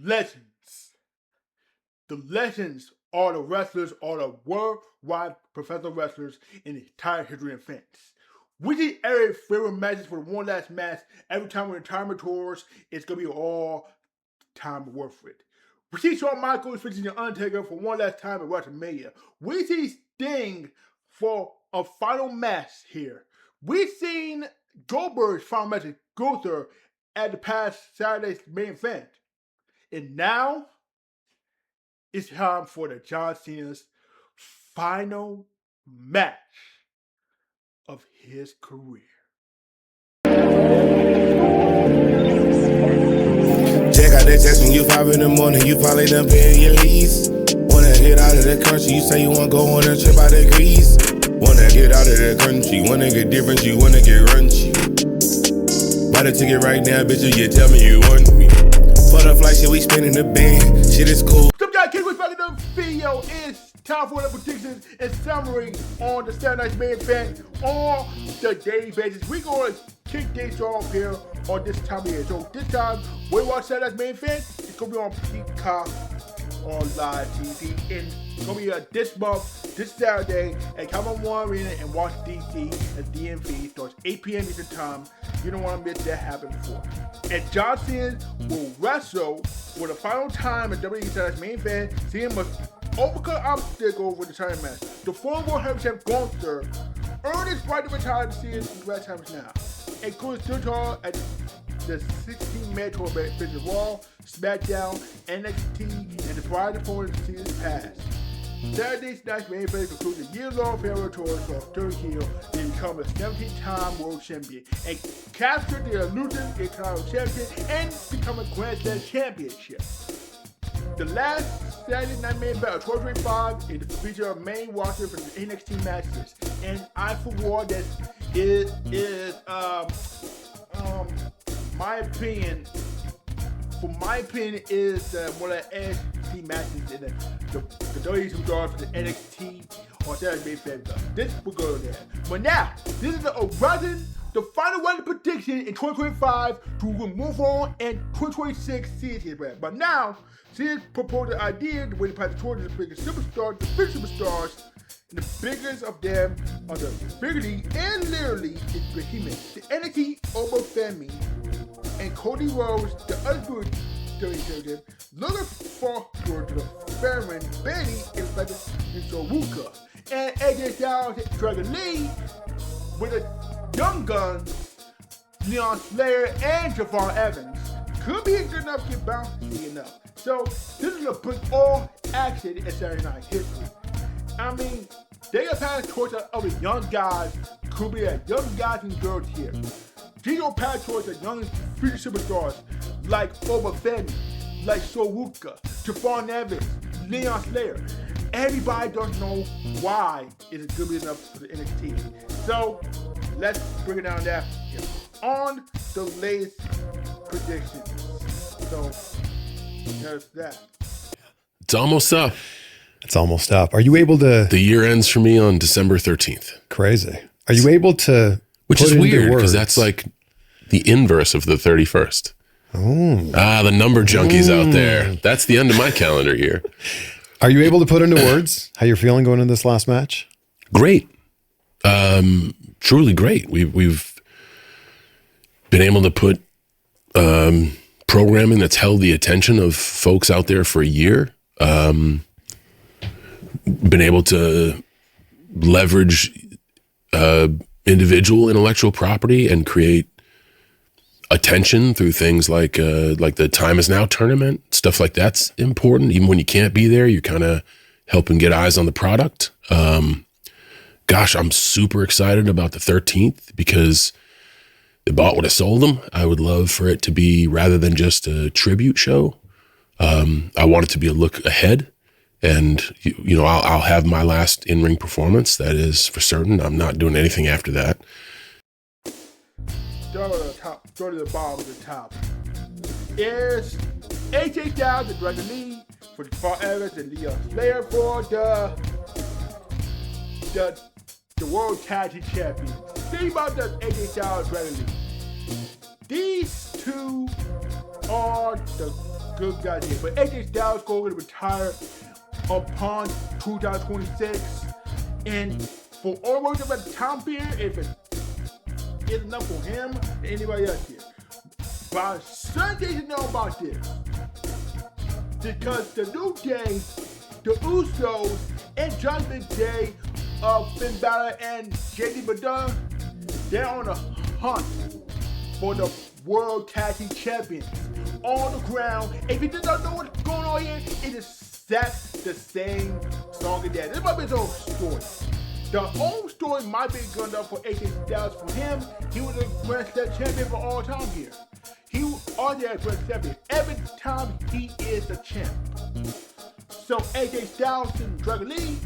legends. The legends are the wrestlers, are the worldwide professional wrestlers in the entire history of fans. We see every favorite matches for the one last match. Every time when retirement tours, it's going to be all time worth it. We see Shawn Michaels facing The Undertaker for one last time at WrestleMania. We see Sting for a final match here. We've seen Goldberg's final match at Gunther at the past Saturday's main event. And now, it's time for the John Cena's final match of his career. Check out that text when you 5 in the morning, you probably done paying your lease. Wanna get out of the country, you say you wanna go on a trip out of Greece. Wanna get out of the country, wanna get different, you wanna get runchy. Buy the ticket right now, bitch, you tell me you want me. For the flight, shit, we spinning the band, shit is cool. So guys, kick back in the video. It's time for the predictions and summary on the Saturday night's main event on the daily basis. We're going to kick things off here on this time of year. So this time, we watch Saturday night's main event. It's going to be on Peacock on live TV. And it's going to be this month, this Saturday, at Common One Arena in Washington, D.C. at DMV. Starts 8 p.m. Eastern Time. You don't want to miss that happen before. And John Cena will wrestle for the final time at WWE Veterans main event. Cena must overcome obstacle with the title match. The former World Heavyweight Champ Gunther earned his right to retire to Cena's last times now, including still at the 16-man tournament featuring Raw, SmackDown, NXT, and the pride opponents of Cena's past. Saturday's night's main event includes a year-long farewell tour for Terry Hill to become a 17-time world champion and capture the elusive Intercontinental Champion and become a Grand Slam championship. The last Saturday night main event of 2025 is the feature of main roster for the NXT matches, and I for war that is my opinion. For my opinion, is one of the NXT matches in the WWE Superstars for the NXT on Saturday main event. This will go there. But now, this is the final weather prediction in 2025 to move on in 2026 season. But now, Cena proposed the idea to win the path towards the biggest superstars, the big superstars, and the biggest of them are the bigly and literally is behemoth. The NXT Oba Femi and Cody Rhodes, the other WWE looking forward to the veteran Betty and Soruka, and AJ Styles and Dragon Lee with the young guns, Leon Slayer and Javon Evans. Could be good enough to get bouncy enough. So this is a bring all action in Saturday night history. I mean, they are passing towards the other young guys. Could be a young guys and girls here. Gino pass towards the young future superstars like Oba Femi, like Soruka, Javon Evans, Leon Slayer. Everybody doesn't know why it is good enough for the NXT. So let's bring it down there on the latest predictions. So there's that. It's almost up. It's almost up. Are you able to? The year ends for me on December 13th. Crazy. Are you able to? Which is weird because that's like the inverse of the 31st. Oh. The number junkies out there. That's the end of my calendar year. Are you able to put into words how you're feeling going into this last match? Great. Truly great. We've been able to put programming that's held the attention of folks out there for a year. Been able to leverage individual intellectual property and create attention through things like the Time Is Now tournament. Stuff like that's important. Even when you can't be there, you're kind of helping get eyes on the product. Gosh, I'm super excited about the 13th because they bought what I sold them. I would love for it to be, rather than just a tribute show, I want it to be a look ahead. And, you know, I'll have my last in-ring performance. That is for certain. I'm not doing anything after that. Start at the top, go to the bottom of the top. Is AJ Styles and Dragon Lee for the Far Evans and Leon Slayer for the World Tag Team Champions. Think about the AJ Styles and Dragon Lee. These two are the good guys here. But AJ Styles going to retire upon 2026. And for all words about the time period, if it is enough for him and anybody else here. By Sunday, you know about this. Because the New Day, the Usos, and Judgment Day of Finn Balor and JD McDonough, they're on a hunt for the World Tag Team Champions on the ground. If you don't know what's going on here, it is the same song again. This might be his own story. The old story might be good enough for AJ Styles. For him, he was a Grand Slam champion for all time here. He was already a Grand Slam champion. Every time he is the champ. So AJ Styles and Dragon Lee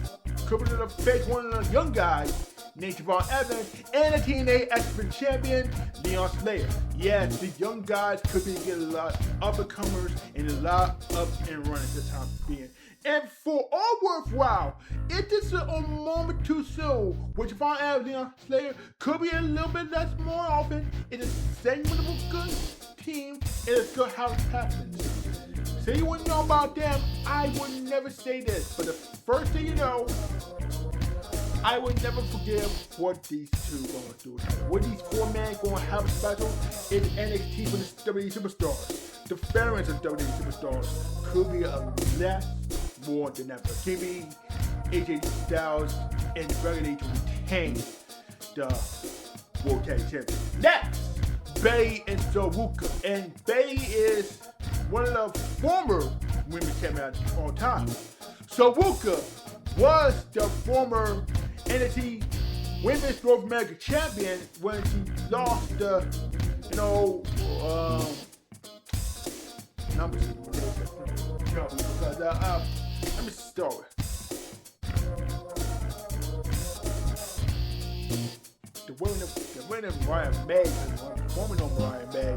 could be the face one of the young guys, named Javon Evans, and the TNA X-Men champion, Leon Slayer. Yes, the young guys could be getting a lot of up-and-comers and a lot of and runners this time being. And for all worthwhile, if this is a moment too soon, which Javon Evans, Leon Slayer could be a little bit less more often, it is the same with a good team, and it's good how it happens. So you wouldn't know about them, I would never say this, but the first thing you know, I would never forgive what these two are going to do. What these four men going to have special is NXT for the WWE Superstars. The veterans of WWE Superstars could be a lot more than ever. Give me AJ Styles and Dragon Lee to retain the World Tag Champion. Next, Bayley and Saruka. And Bayley is one of the former women's champions of all time. Saruka was the former NXT Women's North American Champion when she lost the, numbers. Let me start. The winner of Mariah May, the woman of Mariah May,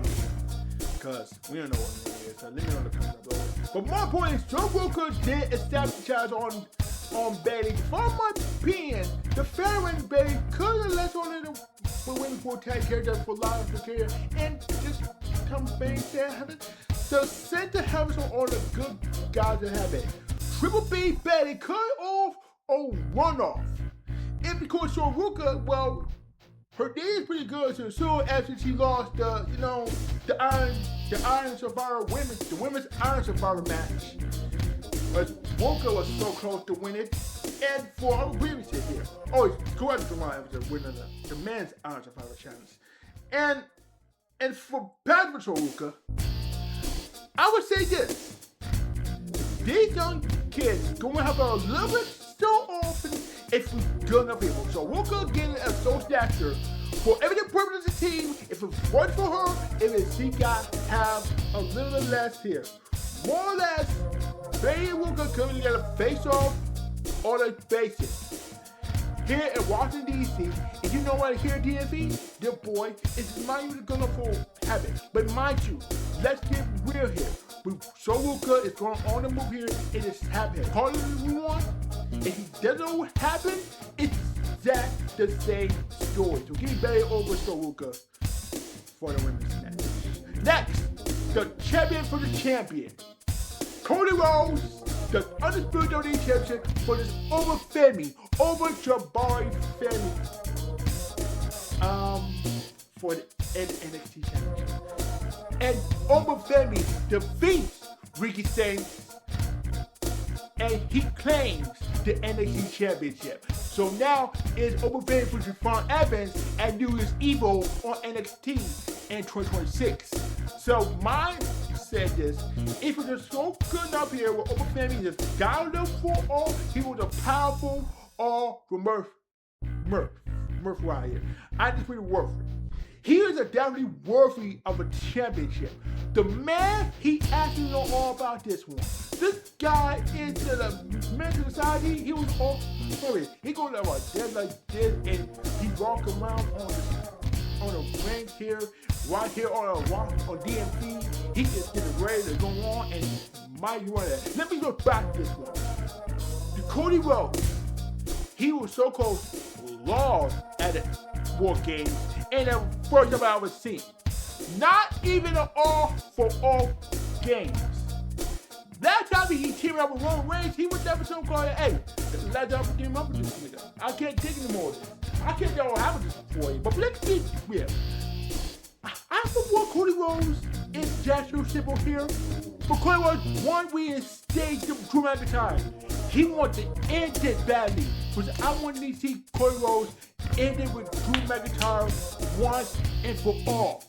because we don't know what it is. So let me know in the comments below. But more importantly, Saruka did establish the challenge on Bayley. For my opinion, the veteran Bayley could have left on it for women's World Tag Champion for life for career and just come Bayley there. So send the helmets on all the good guys that have it. Triple B Bayley cut off or run off. And because Saruka, well, her day is pretty good. So soon after she lost the Iron Survivor the women's Iron Survivor match. But Saruka was so close to win it. And for our previous here, correct the line was the winner the men's Iron Survivor challenge. And for Patrick Saruka, I would say this. These young kids gonna have a little bit so often if we good enough people. So Saruka getting a soul stature for every purpose of the team. If it's right for her, if it's she got have a little bit less here. More or less, Bayley Saruka coming together face off all the bases. Here in Washington, D.C., and you know what, here at DMV, dear boy, it's not even gonna for habit. But mind you, let's get real here. Saruka is going on the move here, it is happening. Call it as we want. If he doesn't happen, it's exact the same story. So give me Bayley over Saruka for the women's match. Next, the champion for the champion. Cody Rhodes, the undisputed WWE champion for this over Jabari Femi. For the NXT championship. And over Femi defeats Ricky Saints. And he claims the NXT championship. So now it's over Femi for Javon Evans and New Year's Evil on NXT in 2026. So mine said this, if it was so good up here with Open Family just got him for all, he was a powerful all for Murph right here. I just really worth it. He is definitely worthy of a championship. The man, he actually know all about this one. This guy is the mental society. He was all sorry. He goes like this like this, and he walk around on the ring here, right here on DMC. He just getting ready to go on and might run that. Let me look back this one. The Cody Rhodes, he was so close, lost at the War Games, and the first time I ever seen. Not even an all for all games. time he teamed up with Roman Reigns, he was never so called, hey, this is the last time I team up with this nigga. I can't take any more of this. I can't do all have this for you. But let's get real. I support Cody Rhodes is just so simple here. But Cody Rhodes, one, we instate Drew McIntyre. He wants to end this badly. Because I want to see Cody Rhodes ended with Drew McIntyre once and for all.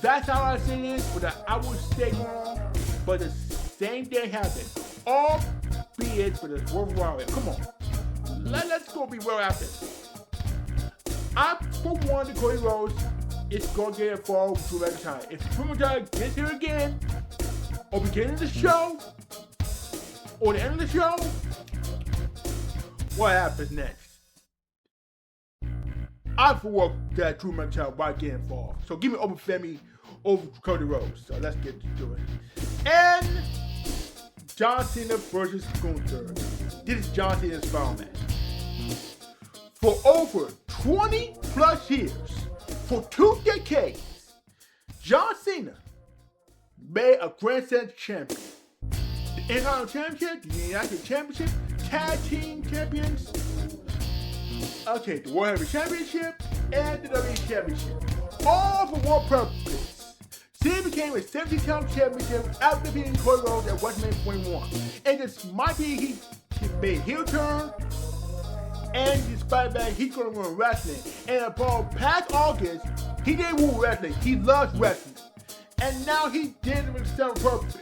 That's how I say this, but I would stay wrong. But the same thing happened. Albeit for the World Warrior. Come on. Let's go be real after this. I, for one, the Cody Rhodes is going to get involved with Drew McIntyre. If Drew McIntyre gets here again, or beginning of the show, or the end of the show, what happens next? I for one that Drew McIntyre might get involved. So give me Open Femi over Cody Rhodes. So let's get to it. And John Cena versus Gunther. This is John Cena's final match. For over 20 plus years, for 2 decades, John Cena made a Grand Slam champion. The Intercontinental Championship, the United Championship, Tag Team Champions, okay, the World Heavyweight Championship, and the WWE Championship. All for one purpose. Cena became a 70-time championship after beating Cody Rhodes at WrestleMania 21. And this might be he made heel turn, and despite that, he's going to run wrestling. And upon past August, he didn't woo wrestling. He loves wrestling. And now he did it with some purpose.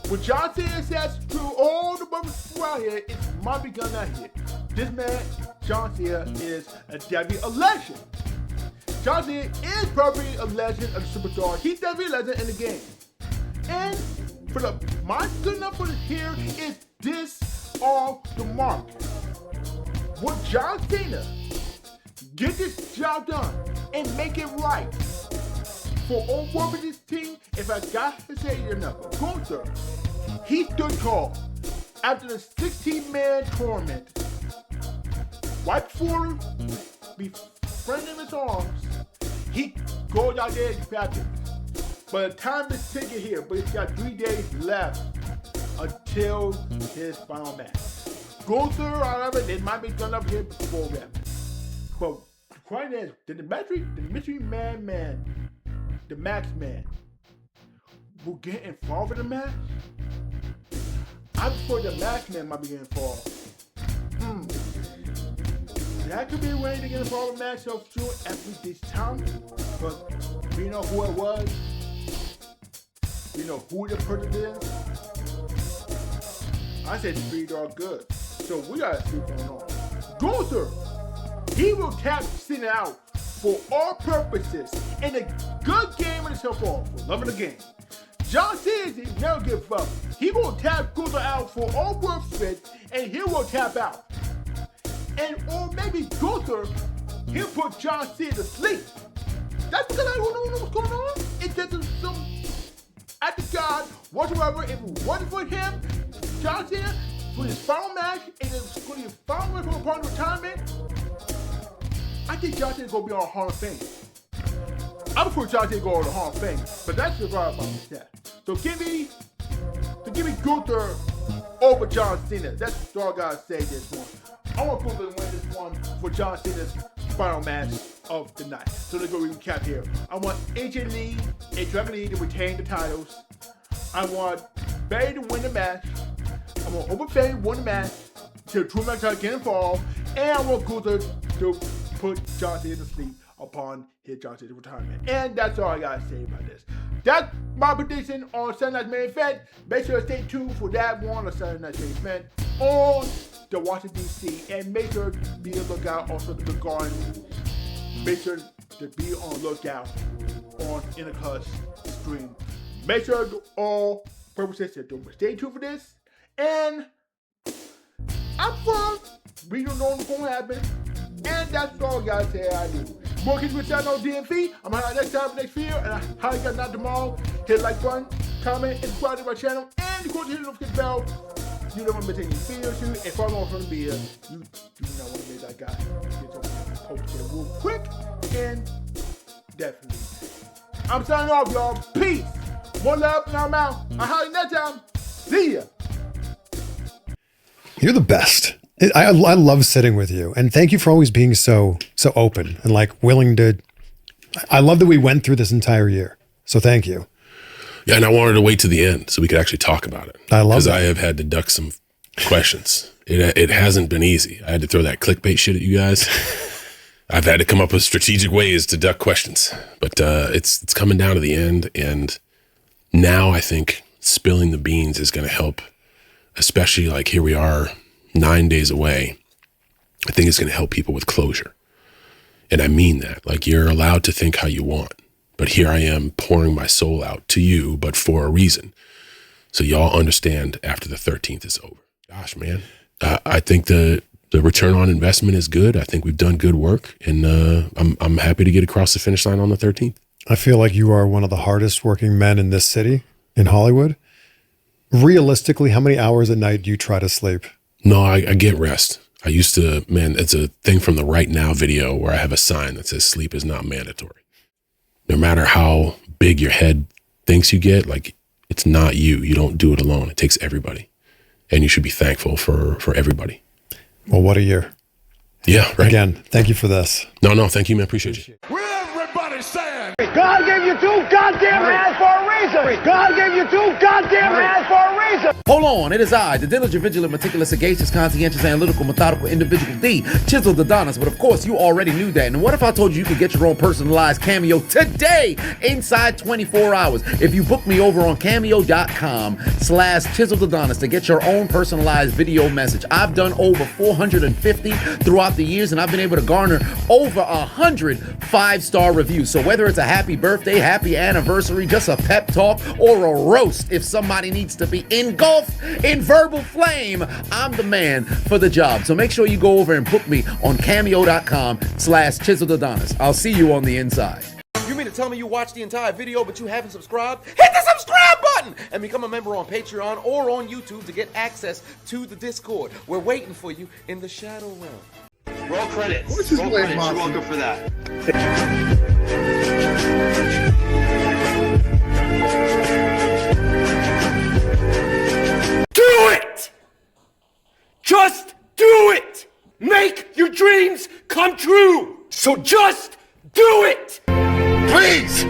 What John Cena says through all the purposes around here, it might be gonna hit. This man, John Cena, is a definitely a legend. John Cena is probably a legend of the superstar. He's definitely a legend in the game. And for my good enough for here is this on the mark. Would John Cena get this job done and make it right for all one of this team? If I got to say it enough, Gunther, he stood tall after the 16-man tournament. Right before befriending his arms, he goes out there and grabs it. But the time is ticking here, but he's got 3 days left until his final match. Gunther, however, they might be done up here before that. But the question is, did the mystery man, the Max Man, will get involved in the match? I thought the Max Man might be getting involved. That could be a way to get involved in the match of sure after this time. But we know who it was. We know who the person is. I said it's pretty darn good. So we gotta see what's going on. Gunther, he will tap Cena out for all purposes in a good game of the show for loving the game. John Cena never give up. He will tap Gunther out for all purposes and he will tap out. And or maybe Gunther, he'll put John Cena to sleep. That's because I don't know what's going on. It doesn't some at the God whatsoever. If it wasn't for him, John Cena, for his final match and for his final match for a part of retirement, I think John Cena gonna be on Hall of Fame. I would put John Cena go on the Hall of Fame, but that's the right about that. So give me Gunther over John Cena. That's all I gotta say this one. I want Gunther to win this one for John Cena's final match of the night. So let's go recap here. I want AJ Lee and Dragon Lee to retain the titles. I want Barry to win the match. I want Open Fame to win the match till Drew McIntyre get involved. And I want Gunther to put John Cena to sleep upon his John Cena's retirement. And that's all I gotta say about this. That's my prediction on Saturday Night's Main Event. Make sure to stay tuned for that one on Saturday Night's Main Event on the Washington DC, and make sure to be on the lookout also the Good Garden. Make sure to be on the lookout on Intercuts stream. Make sure to all purposes to stay tuned for this. And I'm fun. We don't know what's going to happen. And that's all I gotta say I do. More kids with channel DMV. I'm gonna next time for next video. And I highly got not tomorrow. Hit the like button, comment, and subscribe to my channel. And you go to hit the notification bell. You don't want to miss any videos, and if I'm on the media, you do not want to miss that guy. Get your post here real quick, and definitely. I'm signing off, y'all. Peace. One love, and I'm out. I holler you next time. See ya. You're the best. I love sitting with you, and thank you for always being so open and like willing to. I love that we went through this entire year, so thank you. Yeah, and I wanted to wait to the end so we could actually talk about it. I love because that. I have had to duck some questions. It hasn't been easy. I had to throw that clickbait shit at you guys. I've had to come up with strategic ways to duck questions, but it's coming down to the end, and now I think spilling the beans is going to help, especially like here we are 9 days away. I think it's going to help people with closure. And I mean that. Like, you're allowed to think how you want, but here I am pouring my soul out to you, but for a reason. So y'all understand after the 13th is over. Gosh, man, I think the return on investment is good. I think we've done good work, and I'm happy to get across the finish line on the 13th. I feel like you are one of the hardest working men in this city, in Hollywood. Realistically, how many hours a night do you try to sleep? No, I get rest. I used to, man, it's a thing from the Right Now video where I have a sign that says sleep is not mandatory. No matter how big your head thinks you get, like, it's not you. You don't do it alone. It takes everybody. And you should be thankful for everybody. Well, what a year. Yeah, right. Again, thank you for this. No, thank you, man. Appreciate you. Everybody saying God gave you two goddamn hands for a reason. God gave you two goddamn hands for a reason. Hold on, it is I, the diligent, vigilant, meticulous, sagacious, conscientious, analytical, methodical individual D, Chiseled Adonis. But of course, you already knew that. And what if I told you you could get your own personalized cameo today inside 24 hours? If you book me over on cameo.com/Chiseled Adonis to get your own personalized video message. I've done over 450 throughout the years, and I've been able to garner over 100 5-star reviews. So whether it's a happy birthday, happy anniversary, just a pep talk, or a roast, if somebody needs to be engulfed in verbal flame, I'm the man for the job. So make sure you go over and book me on cameo.com/Chiseled Adonis. I'll see you on the inside. You mean to tell me you watched the entire video but you haven't subscribed? Hit the subscribe button and become a member on Patreon or on YouTube to get access to the Discord. We're waiting for you in the Shadow Realm. Roll credits. Roll credits. You're welcome for that. do it! Just do it! Make your dreams come true! So just do it! Please!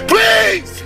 Please!